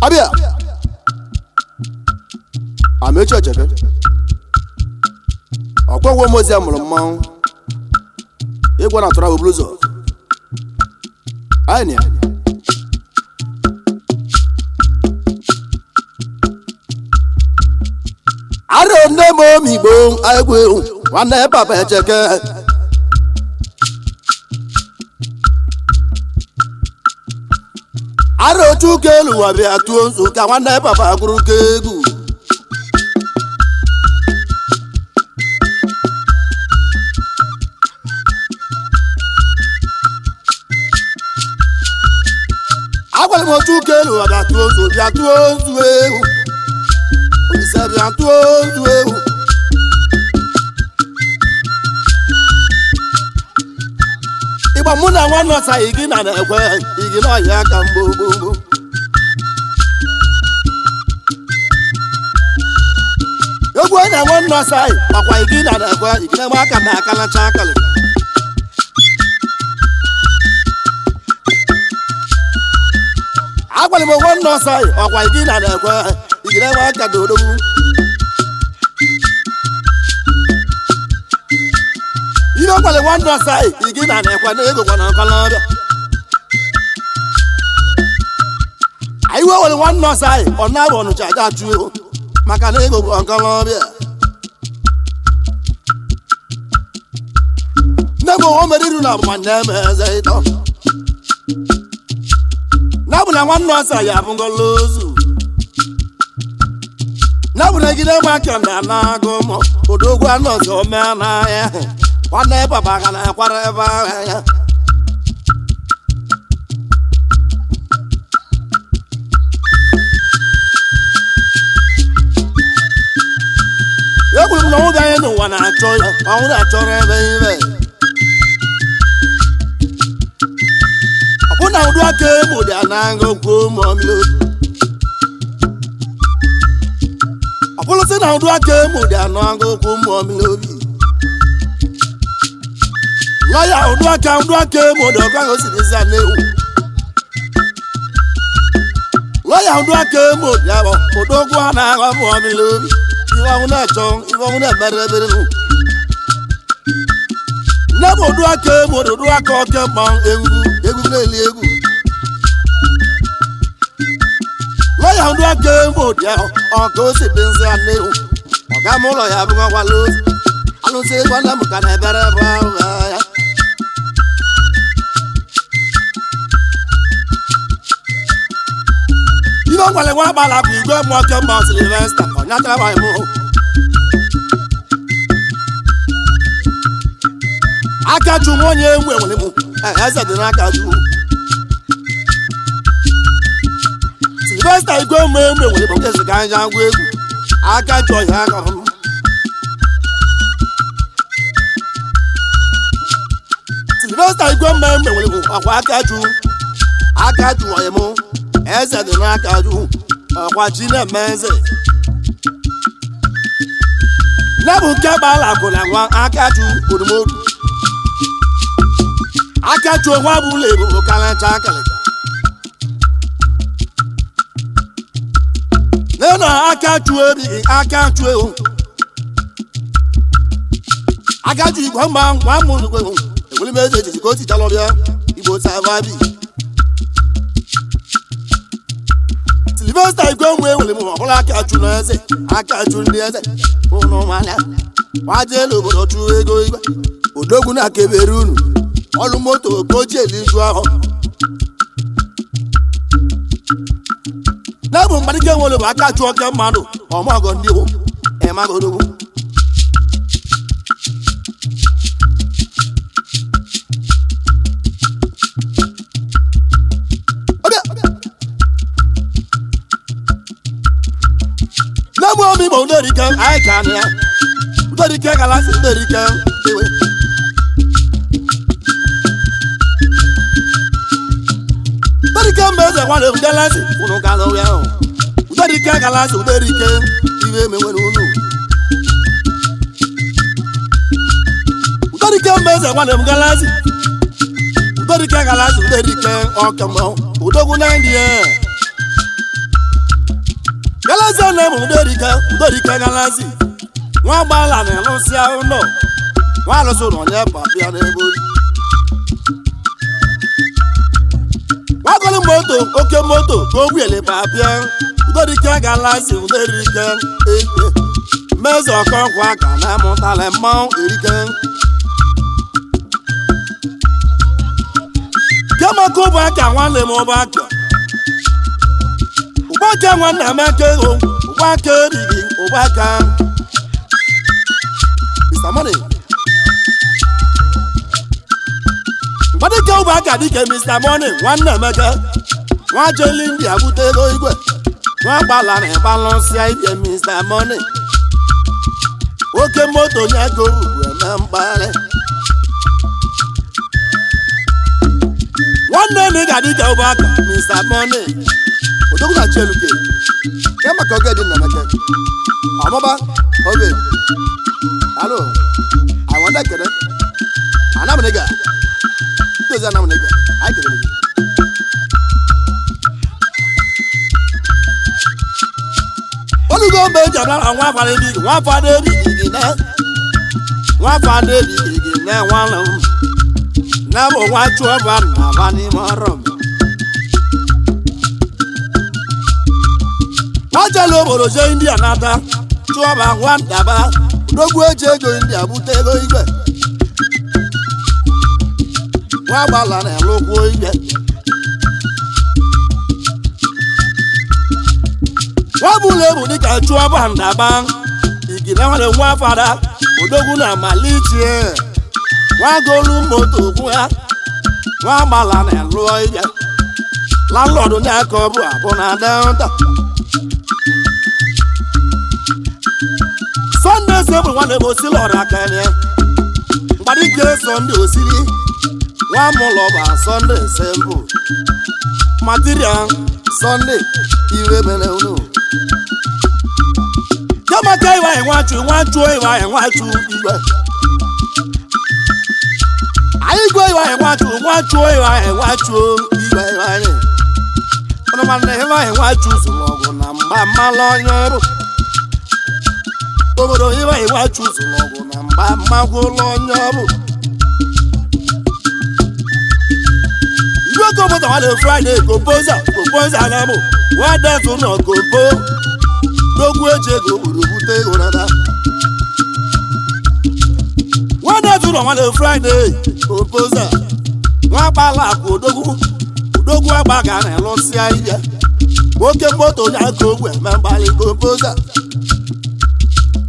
Abia. Amechi Ojebe. Ọkwọgwọ mozi amụrụ mmanwụ. Ịgwa na atụrụ abụbụrụ ụzọ. Anyị ya. Aro nne m omigbo egwu nwanne papa echeke. Aro chuke elu wa bịa tụọ nso ka nwanne papa gụrụ ka egwu. Agwara m chuke elu wa bịa tụọ nso ewu. Olise bịa tụọ nso ewu. Ịgba mụ na nwanne ọsa igi na na-ekwe igi n'ọhịa aka mgbogbogbo. Egwu onye nwanne ọsa makwa igi na na-ekwe igi na-egbe aka na akalacha akali. Agwara m nwanne ọsa ọkwa igi na na-ekwe igi na-egbe aka dodogwu. Ihe ọkwale nwanne ọsa igi na na-ekwe na ego kwa na nkolobịa. Anyị wewere nwanne ọsa ọ na-abụ Ọnịcha ga achụ ego maka na ego bụ nkolobịa. Nne m o mere iru na ọgbụgba na-eme eze ịtọ. Na bụ na nwanne ọsa ya bụ ngolozu. Na bụ na egide maka na na-agụ ụmụ odogwu anụ ọzọ mee n'ahịa. Nwanne papa ga na-akwara ebe ahụ ya. Ekwuru m na nwoke anyị n'ụwa na-achọ ya ọnwụ na-achọrọ ebe ibe. Ọ bụ na ụdụ aka emo dị anaghị okwu ụmụọmịla obi. Ọ bụrụsị na ụdụ aka emo dị anaghị okwu ụmụọmịla obi. Lọ́yà ụdụ aka emo dị ọgwa ahụ siri zi anewu. Lọ́yà ụdụ aka emo dị abụọ ụdọgwu ha na-aghọ ụmụọmịla obi. Iwe ọnwụ na-achọ iwe ọnwụ na-emere ebere nụ. Nne m ụdụ aka emo dị ụdụ aka oke mmanwụ egwu na-eli egwu. Lọ́yà ụdụ aka emo dị ahụ ọka o si dị nzi anewu. Ọga m ụlọ ya bụ nwawala ozi. Alụsị nwanne m ka na-ebere ebe ahụ ya. Ibe gwale nwa agbala bụ igwe mmụọ oke mma Sylvester ọnyatara ma ịmụ. Aka chu m onye enwe nwere m eze dị n'aka chu. Sylvester igwe mmụọ enwe nwere m ezi ka anya ngwa egwu. Aka chu ọhịa aka m. Sylvester igwe mmụọ enwe nwere m ọkwa aka chu ọhịa m. Eze dị n'aka ju ọkwa chi na-eme eze. Nebụ nke gbala akwụna nwa aka ju odumodu. Aka ju nwa bụ ụlọ ebo kalacha akalịcha. Nena aka ju ebighị aka ju ewu. Aka ju igwe mma nwa mụrụ ewu. Ewuli m eze ejiji ka o tichala ọbịa Igbo savabi. Sylvester igwe nwe nwere m ọbụla aka chu na eze aka chu ndị eze ụnụ manya wajelu obodo chụ ego igwe odogwu na kebere unu ọlụ moto ka o ji eliju ahụ. Na-ebu mgbalike nwere bụ aka chu oke mmadụ ọmọgọ ndị Igbo emago odogwu. Nemu omi mo nderike ai kan ya. Nderike kala si nderike ewe. Nderike mbeze kwa le ndelasi unu kala ya o. Nderike kala si nderike iwe me wenu unu. Nderike mbeze kwa le ndelasi. Nderike kala si nderike okamo. Odogwu na ndie. galazi na mu derika galazi nwa gbala na lụsị ahụ nọ nwa lụsị na onye papịa n'ebe wagolu moto oke moto ka o gwele papịa derika galazi derika meze ọkọnkwa ka na-amụtala mmanwụ erike kemaka ụbọaka nwanne m ụbọaka nwanne amaka ego ụbọaka erighi ụbọaka Mr. Money mgbadike ụbọaka dike Mr. Money nwanne emeka nwa jeli ndị abute ego igwe nwa gbala na ịbalụsịa ibie Mr. Money oke moto nye go ugwu eme mkparị nwanne m ga-adịka ụbọaka Mr. Money odogwu na cheluke ke maka oge dị nnameke ọmụba oge alo awanda kere anamnega tozi anamnega anyị kere gị olugo mgbe eji abịara nwa fada ebi gị na nwanne m na bụ nwa chụọ ba na aba n'ime ọrụ m nwajelu obodo jee ndị a nata chụọba nwa ndaba odogwu eji ego ndị a bute ego igwe nwa gbala na-elụkwuo igwe nwa bụla ebu dịka chụọba ndaba igine nwere nwa fada odogwu na malichie nwa golu moto okwu ya nwa gbala na-elụọ igwe landlọdụ na-aka ọbụ abụ na delta Sunday sebụl nwanne m osili ọrụ aka ya mgbadike Sunday osili nwa mụlọba Sunday sebụl material Sunday iwe mere unu kemaka iwe anyị nwachuo iwe anyị nwachu igwe anyị gwe iwe anyị nwachuo iwe anyị nwachuo igwe iwe anyị ụnụ mana iwe anyị nwachu zụrụ ọgụ na mgba mmalụ onye ọrụ obodo iwe anyị nwachu zụrụ ọgụ na mgba mmagwụlụ onye ọrụ igwe ka obodo nwanne Friday kompoza na mụ nwadezụ na kompo n'ogwu eji ego bute ego nada nwadezụ na nwanne Friday kompoza nwa gbala akụ odogwu agbaga na elụsịa ihe nwoke moto onye aka ogwe eme mgbalị kompoza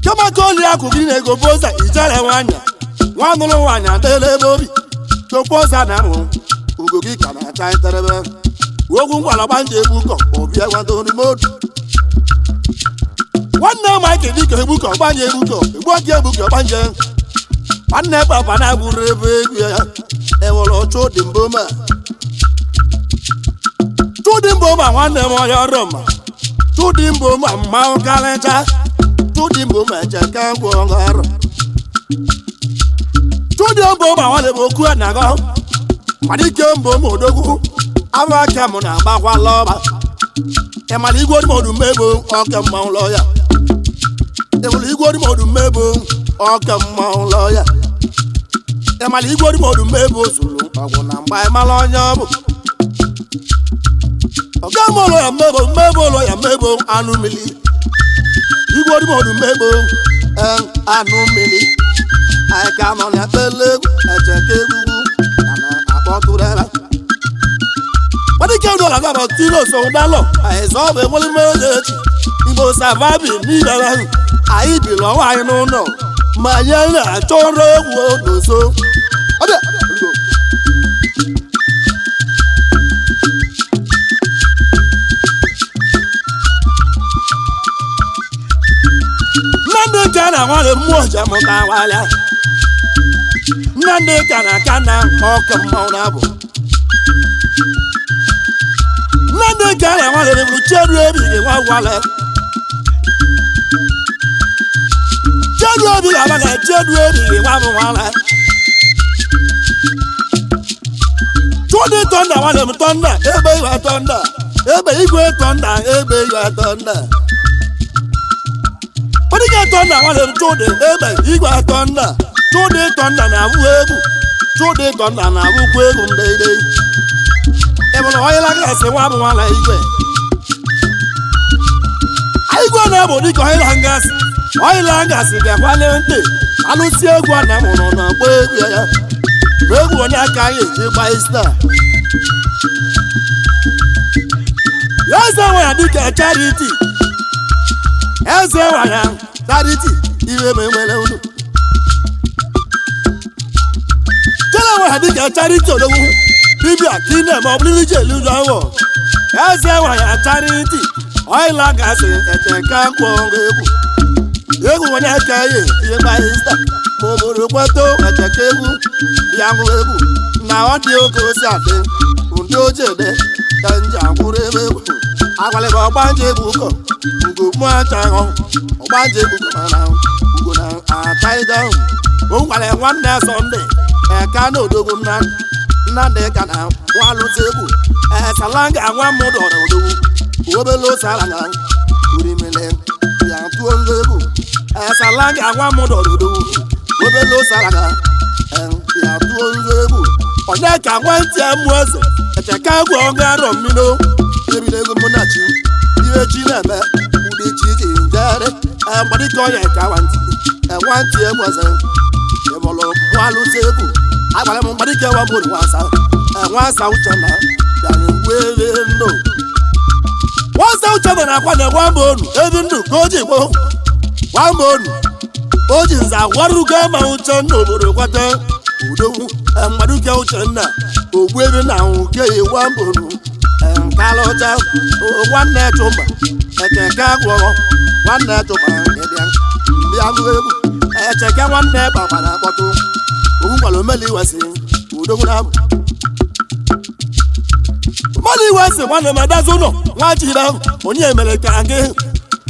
kemaka oli akụ gị na kompoza ijere nwanya nwa nụrụ nwanyị adịla ebe obi kompoza na mụ ugo gị ka na-acha nterebe ogwu ngwala gbanje egbukọ ọbịa gwado n'imodu nwanne Mike dịka egbukọ gbanje egbukọ egbukọ gbanje nwanne papa na-agbụrụ ebe egwu ya enwere Chudimboma nwanne m onye ọrụ ma Chudimboma mmanwụ kalịcha Chudimboma echeka ngwa ọrụ Chudimboma nwanne m okwu a na-agọ madike mboma odogwu abụ aka m na-agbakwala ọba ịmara igwe odimodu mmebo ọka mmanwụ lọ ya ịmara igwe odimodu mmebo ọka mmanwụ lọ ya ịmara igwe odimodu mmebo zuru ọgwụ na mgba ịmara onye ọ bụ ọga m ụlọ ya mmebo ụlọ ya mmebo anụ mmiri igwe odimodu mmebo anụ mmiri anyị ka nọ na ekpele egwu echeke egwugwu akpọtụrụla madike dola gaba tilo so dalo aizo be moli meji igbo savabi ni dara anyị bi lo wa anyị n'ụlọ ma ye na chọrọ egwu odoso ọbịa nande kana nwale mmụọ jamụta wala nande kana ọka mmanwụ na-abụ nande kana nwale bụ chedu ebi nwa wala chedu ebi abana chedu ebi nwa wala Chudi tonda nwale m tonda ebe iwa tonda ebe igwe tonda ebe iwa tonda Madike Thunder nwanne m Chude ebe igwe Thunder Chude Thunder na-abụ egwu Chude Thunder na-abụkwa egwu mdeide ebe na onye lagasị nwa bụ nwana igwe igwe na-abụ dịka onye langasị bịakwale ntị alụsi egwu a na mụrụ na agba egwu ya ma egwu onye aka anyị eji gba ista ya eze nwa ya dịka charity eze nwa ya charity iwe ma enwere unu jele nwa ya dịka charity odogwu dibịa ka ị na-eme ọbụlụ ije elu ụzọ ahụ eze nwa ya charity onye langasị echeka kwụ egwu onye aka ya ihe gba ista ma obodo kweto echeka egwu bịa nwụ egwu na ọ dị oge osi adị ndị oche ede ka nji akwụrụ ebe egwu agwalịba ọgbanje egwu ụkọ ugo mụ acha ahụ ọgbanje egwu mana ugo na ataida o gwara nwanne Sọnde eka na odogwu Nnamdị ka na nwalụta egwu salanga nwa mmadụ ọrụ odogwu obele osala na urimele ya tụọ nzo egwu salanga nwa mmadụ ọrụ odogwu obele osala na ya tụọ nzo egwu onye ka nwantị amụ eze echeka egwu ọga arọ mmiri ebido egwu mụ na chi ihe chi na-eme ụdị chi ji njere mgbadike onye ka nwantị egwu eze ịbọlụ nwalụta egwu agwara m mgbadike wabụrụ nwasa Uchenna bịara egwu ebe ndụ nwasa Uchenna na-akwa na nwamba onu ebe ndụ ka o ji gboo nwamba onu o ji nza warugo ma Uchenna obodo kwata udogwu mgbadike Uchenna ogbu ebe na nwuke nwamba onu nkalọcha nwanne Chụmba ekeke gwọrọ nwanne Chụmba bịa gụ egwu echeke nwanne gbabara akpọtụ ogwu gwara omeli wesị udogwu na abụ mmadụ iwe sị nwanne m adazi ụlọ nwachibe ahụ onye mere ka gị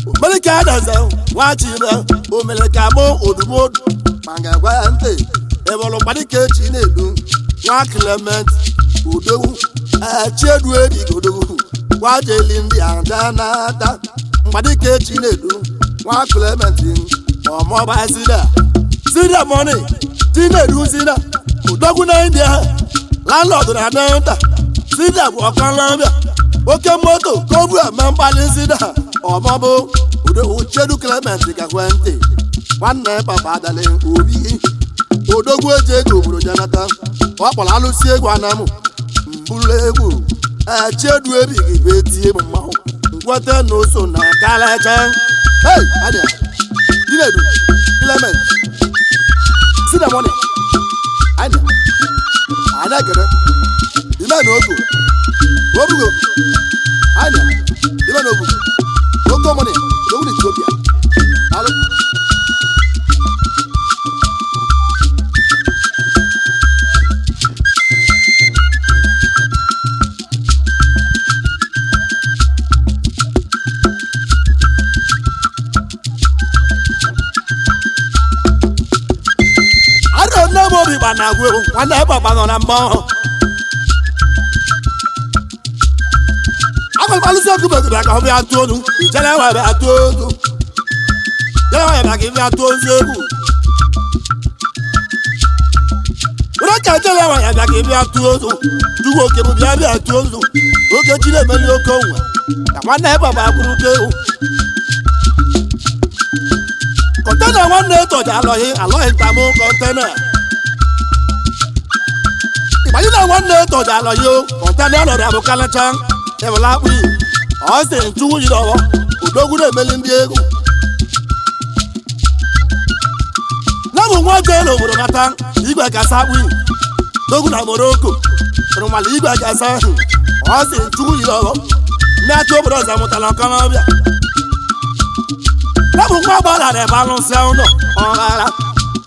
omere ka adaze nwachibe o mere ka mụ odumodu ma ga-agwa ya ntị ebọlụ mgbadike chi na-edu nwa Clement udogwu chiedu ebigo odogwu gwajeli ndị ada na-ata mgbadike chi na-edu nwa Clement ọmọba sida money chi na-edu sida udogwu na India landlord na nta sida bụ ọkanlabịa oke moto kobu eme mkpali sida ọmọbụ udogwu chiedu Clement gakwe ntị nwanne papa adali obi odogwu eji ego obodo janata ọ kpọrọ alụsi egwu anamụ mbụrụ egwu chiedu ebighị bụ etie m mmanwụ ngwete na oso na kalacha adịa Chinedu Clement sida money anya gere ime na ogo obugo anya ime na obugo ogo money ogo Ethiopia alo obi gbana agwụ nwanne Papa nọ na mbọ agwalụsị ọkụ begide ka ọ bịa tụọ onu ijele nwa bịa tụọ ozu jele nwa bịa ka ịbịa tụọ ozu egwu were ka jele nwa ya bịa ka ịbịa tụọ ozu tugwu oke bụ bịa tụọ ozu oke chi na-emeli oke onwe ka nwanne Papa kwuru ka ewu kọntena nwanne tọja alọghị ntamụ kọntena anyị na nwanne tọja alọghị kọntena ọlọrọ abụ kalacha ebụla akpụ ọ sị nchụwụ yiri ọghọ odogwu na-emeli ndị egwu na bụ nwa jee n'obodo nata igwe gasa akpụ dogwu na Morocco rụrụ mala igwe gasa ahụ ọ sị nchụwụ yiri ọghọ ndị achọ obodo ọzọ mụtara ọkọlọbịa na bụ nwa gbara ebe alụsị ụlọ ọghara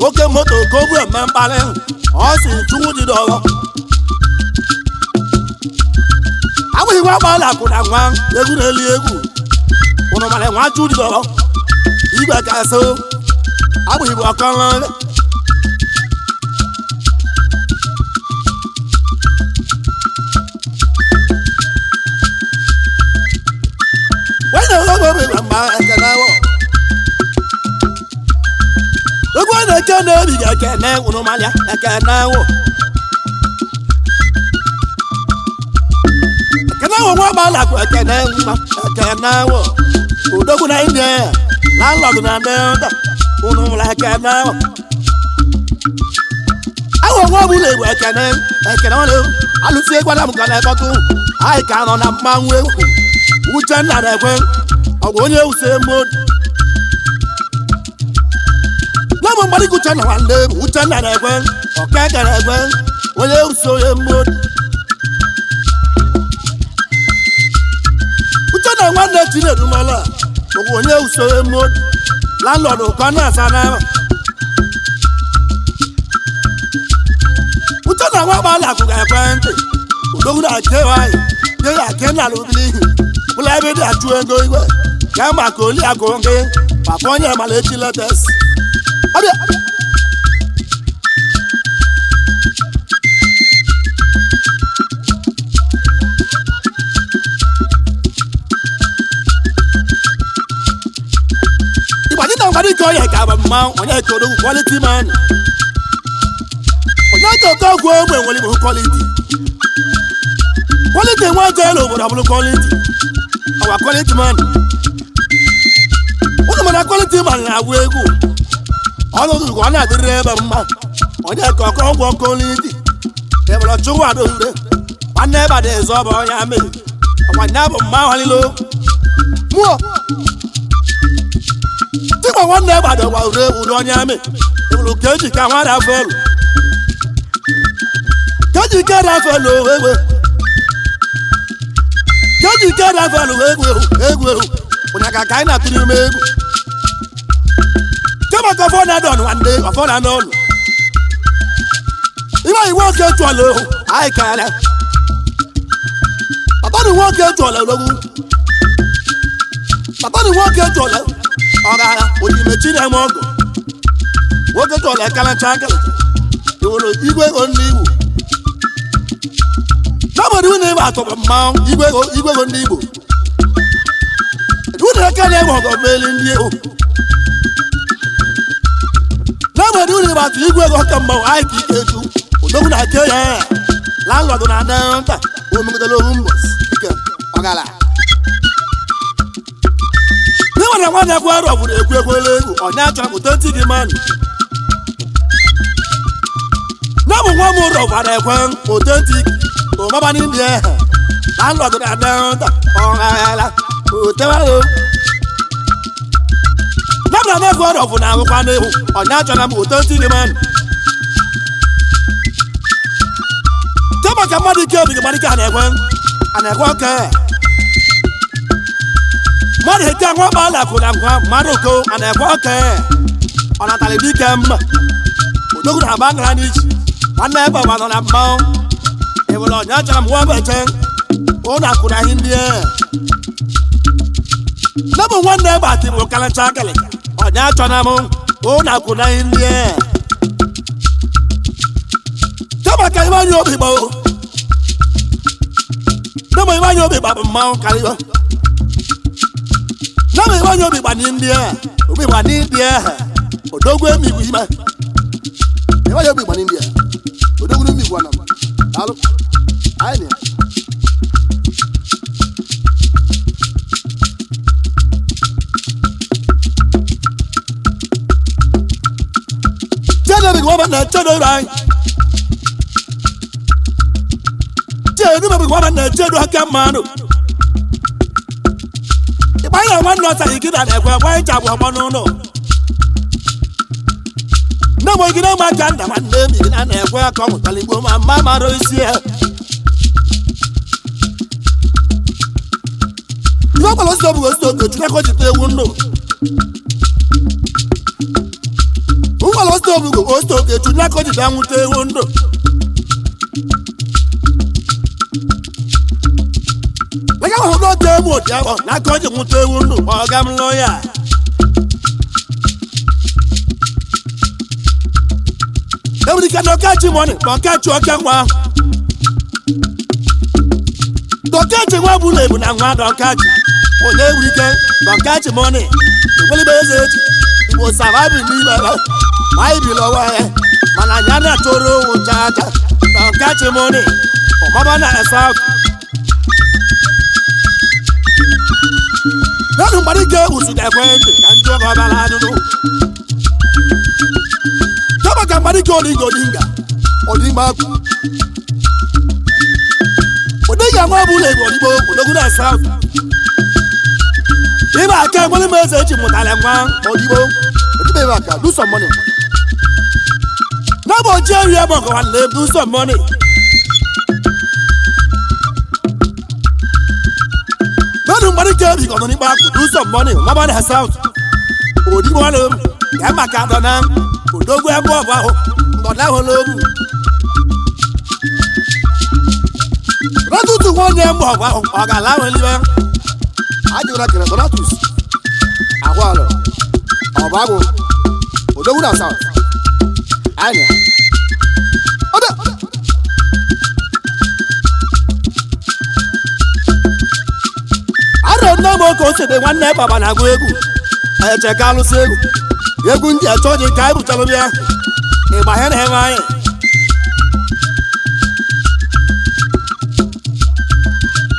oke moto ka o bu eme mkparị ọ sị nchụwụ yiri ọghọ abụghị nwa gbara akwụna nwa egwu na-eli egwu ụnụ mara nwa chụ dị ọghọ igwe gasị abụghị bụ ọkọlọbịa ekene unu manya ekene wo ekene wo nwa bala ku ekene mma ekene wo odogwu na inde landlord na delta unu mla ekene wo awo nwa bu le ekene wo alusi gwada m kana ekotu ai ka no na mmanwe uche nna na ekwe ogwo onye use mod na mo mari ku chana wande uche nna na ekwe okeke na ekwe onye use onye mod uche na nwanne Chinedu mala ogwo onye use onye mod landlord ko na sana uche na nwa bala ku ga ekwe Dogura kewai, ya kena lubili. Ula ebe da tuengo iwe. Kama koli akonge, paponya malechi letes. Abia. Ibadi na ngadi ko ye ka ba ma, onye ko do quality man. Onye ko ko gwe woli mo quality. Quality one girl over double quality. Our quality man. What man quality man na wegu. All of the one at the river man. On your cock on quality. They will two out of it. One never there's over yammy. One never mahalo. More. Take one never the wild wood on yammy. They will get you come out of well. Can't you get out of low? Kaji kada falo egwe unaka kaina tiri megu kama ko fona don one day ko fona non iba iwo ke tolo ai kala papa ni wo ke tolo logu papa ni wo ke tolo ora odi mechi na mogo wo ke tolo kala chakala iwo igwe oniwu Nobody will never talk about Igwe on Nibo. Who the can ever go mailing you? Nobody will never Igwe go come out. I keep it too. Don't I tell ya? Landlord on a down, woman with the lumbus. Ogala. Never want to go out of the Equal or natural 30 demand. Number one more of what I want, authentic. Oh, Mama India, landlord na down, Ogala, Utero. Never never of now, or natural 30 demand. Tabaka money killed the money can and I walk her. Money can walk by Marocco and I walk her. On a Talibicam, don't have Bangladesh, one never was on a mount. Evolon nyacham wabeten ona kuna India. Number one never ti mo kala chakale. Onya chona mo ona kuna India. Tama kai ba yo bi bo. Number ba yo bi ba ma kali yo. Number ba yo bi ba India. Obi ba India. Odogwe mi wi ma. E ba yo bi ba India. Odogwe mi wi na. Hello. I know. Tell me woman that tell right. Tell me woman that tell you come man. If I want not to get that why job no. No more get on my ganda man name and where come telling woman mama is here. You have a lot of work to go to the window. Who will also go to the down with the window? Like I will not tell what you are not going to the window or I'm lawyer. Nobody cannot catch him on it, but catch your camera. Don't catch him one bullet when I'm not on catch. On every weekend, don't catch money. The only message it was surviving me. I below mana nya na toro ujaja na catch money o mama na south na mbari ge usu de kwende kan jo go bala dunu kama ka mbari ge odinga odinga ma bule odibo odogu na south iba ka gbole message mutale nwa odibo ba ka do some money. Now but Jerry Abba go and live do some money. Now nobody care you gonna back do some money. Nobody has out. Odi one ya maka dona. Odogu ebo wa ho. Dona ho lo. Ratu tu one ebo wa ho. Aga la we live. Ajura kere donatus. Awalo. Obago. Odogu na south. Anya. Oda. I don't know more coach than one never ban a go. I check out say. You're going to charge a guy with Chalobia. In my hand, have I?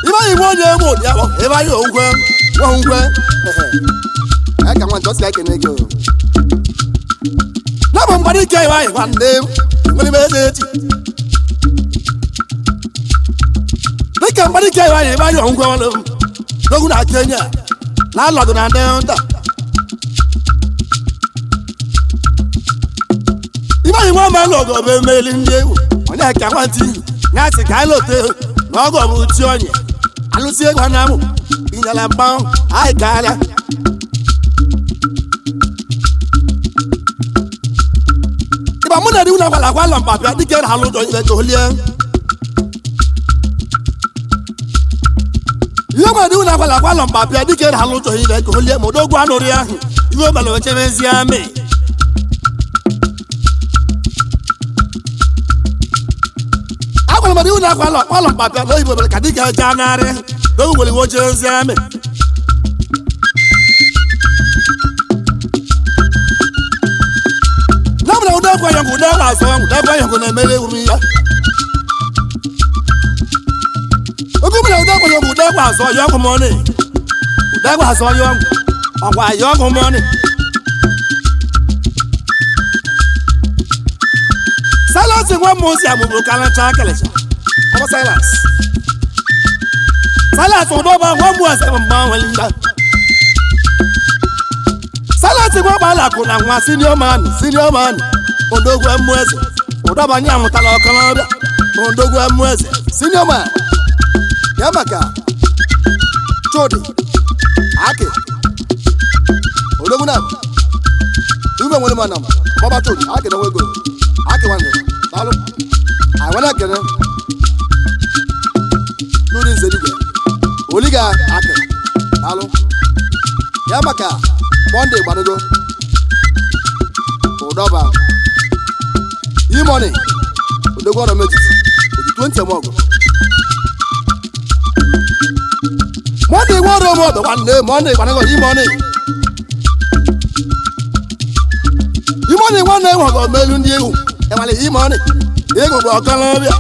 If I want your mood, if I won't go. I can want just like a nigga. Nobody care why one day when it. They can body care why you don't go. No good Kenya. Not lot on down. If I want my logo, be mailing you. When I can want you, that's a kind of logo with you. I will see one now in the lamp. I got it. Muna di una wala wala mpapia di kera halu do ile tolia. Yoma di una wala wala mpapia di kera halu do ile tolia modogu anoria. Iwo balo chemezi ame. Akwa madi una wala mpapia do iwo balo kadika janare. Do wole wo chemezi ame. Udagwa yangu udagwa so udagwa yangu na mele umia. Okumula udagwa yangu udagwa so yangu money. Udagwa so yangu. Akwa yangu money. Silence ngwa mosi abubu kala chakelecha. Aba silence. Silence odoba ngwa muase mba walinda. Silence ngwa bala kuna ngwa senior man. Odogu emweze odoba nya mutala okanabia odogu emweze senior man yamaka chodi ake odogu na ube mwele manam baba chodi ake na wego ake wande talo I wanna get it nuri nzeligwe oliga ake talo yamaka Monday gbanago odoba money, the water makes it 20 more. Monday, water, one day, Monday, when I got money. You money one day, I got million you, and I money. They go to Colombia.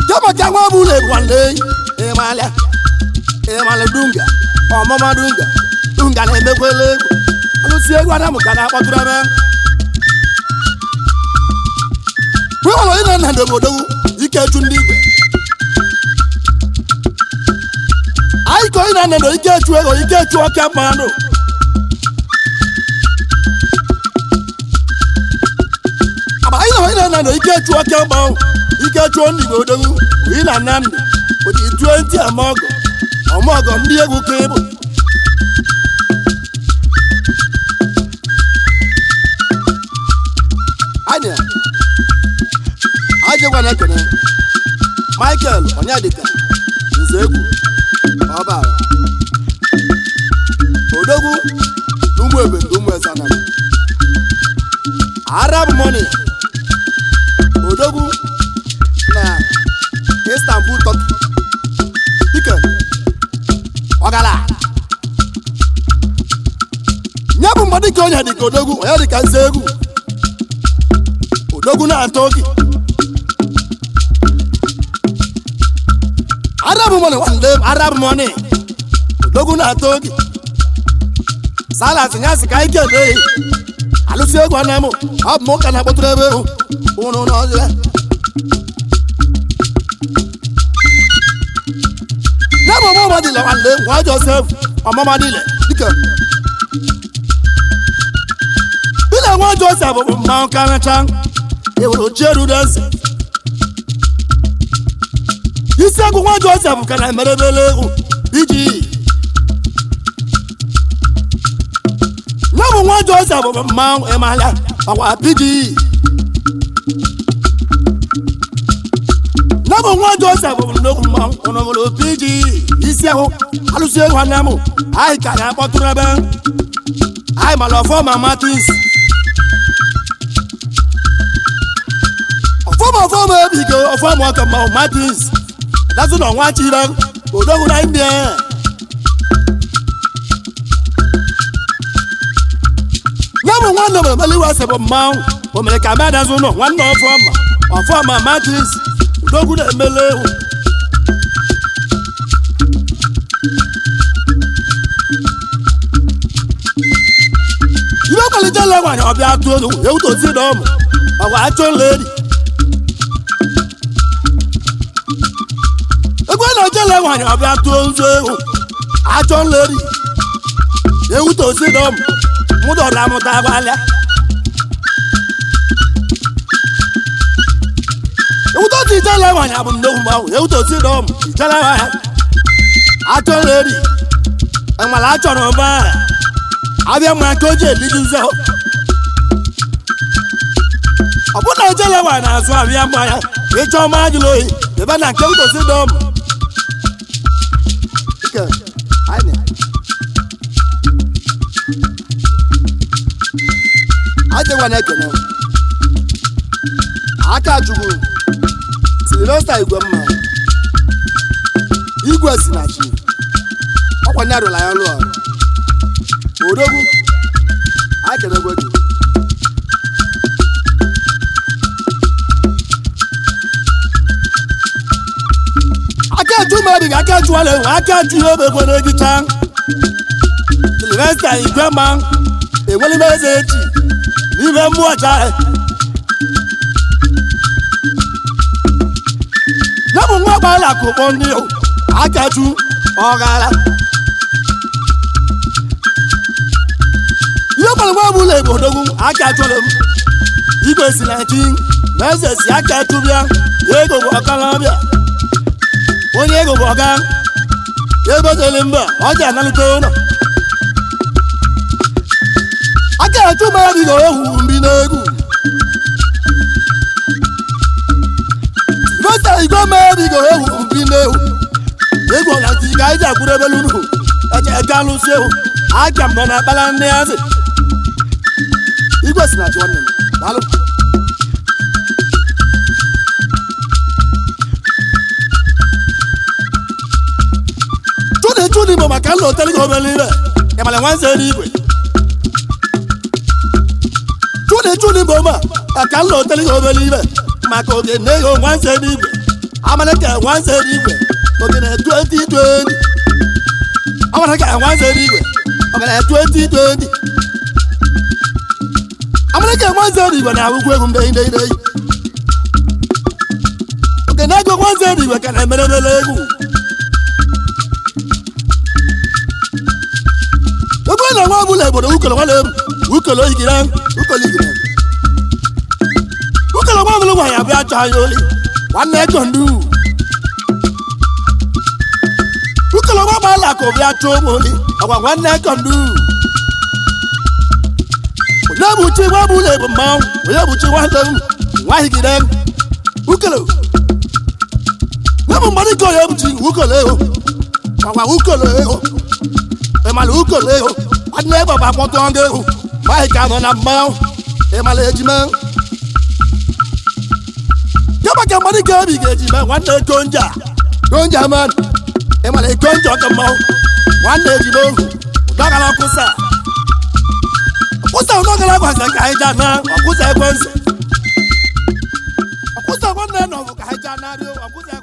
Jama Jama Bule one day, Emala Dunga, or Mama Dunga. Dunga na emekwele alusi egwa na mukana akpọtụrụ we wala ina na ndobodo ike chu ndị igwe ai ko ina na ndo ike chu ego ike chu oke mmanụ aba ina na ndo ike chu oke mmanụ ike chu ndị igwe odogu ina na ndị odi 20 amogo ndị egwu ka ịbụ Ajegwa na kene Michael Onyadika Nzegwu Oba Odogu Numwebe Numwezana Arab money Odogu na Istanbul Turkey Dike Ogala ya bụ mmadụ ka onye dị ka odogwu onye dị ka nze egwu odogwu na-atọ gị Arab money one day Arab money odogwu na-atọ gị Salas nyasị ka ike dị alụsị egwu ana m ọ bụ ka na-akpọtụrụ ebe ehu ụnụ n'ọzọ ya bụ ọmụma dịle nwanne nwa Joseph ọmụma dịle dịka dịle nwa Joseph bụ mmanwụ kanacha ewuru cheru dense isi egwu nwa Joseph ka na-emerebele egwu iji ya bụ nwa Joseph bụ mmanwụ ịmala ọkwa piji ya bụ nwa Joseph bụ nnukwu mmanwụ ọnọbụrụ piji isi ahụ alụsị egwu nwanne m anyị ka na-akpọtụrụ ebe anyị mara ọfọma Martins ọfọma ebigo ọfọma ọka mmanwụ Martins dazụ na ọnwa chire odogwu na ndị ya bụ nwanne m emeliwasị bụ mmanwụ o mere ka madazụ nọ nwanne ọfọma Martins odogwu na-emele ewu ibe kwalitela nwanyị ọbịa tụọ ewutosi na ọmụ ọgwa achọ nledi egwe na-ejele nwanyị ọbịa tụọ nzu ewu achọ nledi ewutosi na ọmụ mụdọra amụta agbalịa ewutosi ijele nwanyị abụ nnukwu mmanwụ ewutosi na ọmụ ijele nwanyị achọ nledi enwere achọrọ ụba abịa mma ka o ji eliduze ọ bụ na ejele nwanyị na-azụ abịa mma ya ịchọ ọma ajụla oyi ebe na nke ewutosi na ọmụ ajegwa na-ekene aka chukwu Sylvester Igwemma igwe si na chi ọkwanye arụla ya ọlụ odogwu akenegwe gị aka chu mmadụ ga aka chụwala enwe aka chu ihe obekwere gị taa Sylvester Igwemma enwere m eze echi n'ime mmụọ chaa ya bụ nwa gbala akụkpọ ndị akachu ọghara ihe gbara nwa ọbụla Igbo odogwu akachụrụ m igwe si na chi ma eze si akachụ bịa ego bụ ọka n'ọbịa onye ego bụ ọga ebetele mba ọ ji analite ụlọ akachụ mmadụ ga ewu mbi n'egwu Sylvester Igwemma ga ewu mbi n'egwu egwu ọlati ka anyị ji akwụrụ ebe lụrụ eje alụsị ewu aka m nọ na akpala ndị azị igwe si na chi nwanne m daalụ chụdị bụ maka nna oteli gị obere ibe ịmara nwanze n'igwe chụdị bụ maka nna oteli gị obere ibe maka oge na-ego nwanze n'igwe amara ka nwanze n'igwe oge na 2020 amara ka nwanze n'igwe oge na 2020 amara ka nwanze n'igwe na-agwụgwụ egwu mdei oge na-ego nwanze n'igwe ka na-emerebele egwu ebe na nwa ọbụla obodo ukolo nwanne m ukolo igire ukolo nwa ọbụla nwaanyị abịa achọ anya oli nwanne ego ndu ukolo nwa gbala ka obi achọ ụmụ oli ọgwa nwanne ego ndu onye bụchi nwa ọbụla ebu mmanwụ onye bụchi nwanne m nwa higide ukolo bụ mmadụ ka onye bụchi ukolo ego ọgwa ukolo ego ịmala ukolo ego nwanne ego bụ akpọtụ ọgụ ego maghị ka nọ na mmanwụ ịmala ejime kama ka mmadụ ka obi ga-ejime nwanne gonja man ịmala gonja ọka mmanwụ nwanne ejime ohu ụdọgara ọkụsa ọkụsa n'ogala gwasị ka anyị jana ọkụsa ekwensu ọkụsa nwanne nọ bụ ka anyị jana rịọ ọkụsa